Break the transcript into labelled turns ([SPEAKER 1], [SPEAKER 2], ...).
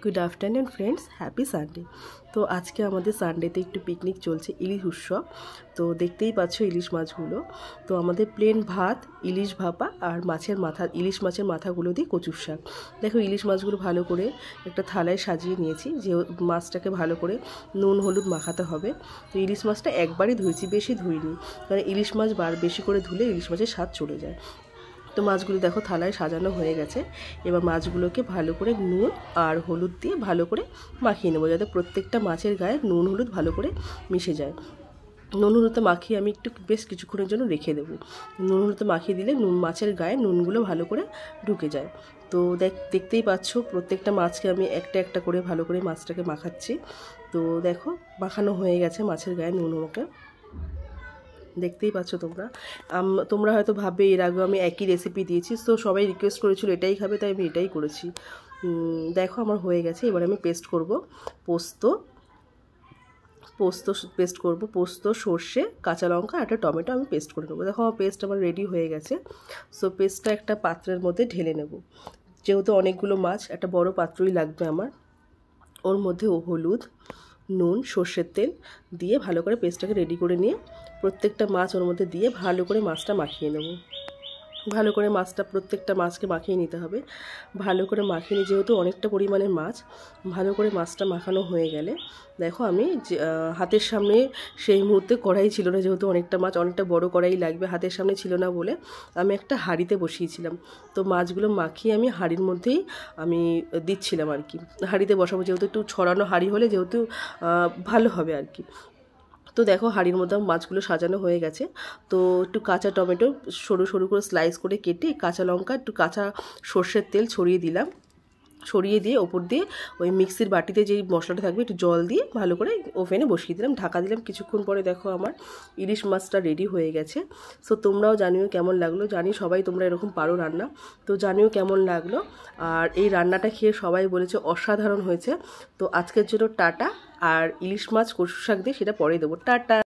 [SPEAKER 1] Good afternoon friends, happy Sunday. तो आज के हमारे सानडेते एक पिकनिक चलছে इलिश उत्सव। तो देखते ही पाচ্ছ इलिश माछगुलो। तो हमारे प्लेन भात, इलिश भापा और माছের মাথা, ইলিশ মাছের মাথাগুলো দিয়ে কচুর শাক। দেখো ইলিশ মাছগুলো ভালো করে একটা থালায় সাজিয়ে নিয়েছি, যে মাছটাকে ভালো করে নুন হলুদ মাখাতে হবে। তো ইলিশ মাছটা একবারই ধুয়েছি, বেশি ধুইনি, কারণ ইলিশ মাছ বেশি করে ধুলে ইলিশ মাছের স্বাদ চলে যায়। তো মাছগুলো দেখো থালায় সাজানো হয়ে গেছে। এবার মাছগুলোকে ভালো করে নুন আর হলুদ দিয়ে ভালো করে মাখিয়ে নেবো, যাতে প্রত্যেকটা মাছের গায়ে নুন হলুদ ভালো করে মিশে যায়। নুন হলুদটা মাখিয়ে আমি একটু বেশ কিছুক্ষণের জন্য রেখে দেবো। নুন হলুদটা মাখিয়ে দিলে মাছের গায়ে নুনগুলো ভালো করে ঢুকে যায়। তো দেখতেই পাচ্ছ প্রত্যেকটা মাছকে আমি একটা একটা করে ভালো করে মাছটাকে মাখাচ্ছি। তো দেখো মাখানো হয়ে গেছে মাছের গায়ে নুন আমাকে, দেখতেই পাচ্ছ তোমরা হয়তো ভাববে এর আগে আমি একই রেসিপি দিয়েছি। তো সবাই রিকোয়েস্ট করেছিল এটাই খাবে, তাই আমি এটাই করেছি। দেখো আমার হয়ে গেছে। এবার আমি পেস্ট করব পোস্ত পেস্ট করব, পোস্ত, সর্ষে, কাঁচা লঙ্কা আর একটা টমেটো আমি পেস্ট করে নেবো। দেখো আমার পেস্ট আমার রেডি হয়ে গেছে। সো পেস্টটা একটা পাত্রের মধ্যে ঢেলে নেব। যেহেতু অনেকগুলো মাছ, একটা বড় পাত্রই লাগবে আমার। ওর মধ্যে হলুদ, নুন, সর্ষের তেল দিয়ে ভালো করে পেস্টটাকে রেডি করে নিয়ে প্রত্যেকটা মাছ ওর মধ্যে দিয়ে ভালো করে মাছটা মাখিয়ে নেব। ভালো করে প্রত্যেকটা মাছকে মাখিয়ে নিতে হবে। ভালো করে মাখিয়ে নিয়ে, যেহেতু অনেকটা পরিমাণে মাছ, ভালো করে মাছটা মাখানো হয়ে গেলে দেখো আমি হাতের সামনে সেই মুহূর্তে কড়াই ছিল না, যেহেতু অনেকটা মাছ, অনেকটা বড় কড়াই লাগবে, হাতের সামনে ছিল না বলে আমি একটা হাঁড়িতে বসিয়েছিলাম। তো মাছগুলো মাখিয়ে আমি হাঁড়ির মধ্যেই আমি দিচ্ছিলাম আর কি। হাঁড়িতে বসাবো, যেহেতু একটু ছড়ানো হাঁড়ি হলে যেহেতু ভালো হবে আর কি। তো দেখো হাঁড়ির মধ্যে মাছগুলো সাজানো হয়ে গেছে। তো একটু কাঁচা টমেটো সরু সরু করে স্লাইস করে কেটে, কাঁচা লঙ্কা, একটু কাঁচা সর্ষের তেল ছড়িয়ে দিলাম। ছড়িয়ে দিয়ে ওপর দিয়ে ওই মিক্সির বাটিতে যেই মশলাটা থাকবে একটু জল দিয়ে ভালো করে ওভেনে বসিয়ে দিলাম, ঢাকা দিলাম। কিছুক্ষণ পরে দেখো আমার ইলিশ মাছটা রেডি হয়ে গেছে। সো তোমরাও জানিও কেমন লাগলো। জানি সবাই তোমরা এরকম পারো রান্না, তো জানিও কেমন লাগলো। আর এই রান্নাটা খেয়ে সবাই বলেছে অসাধারণ হয়েছে। তো আজকের জন্য টাটা। আর ইলিশ মাছ কচু শাক দিয়ে সেটা পরে দেবো। টাটা।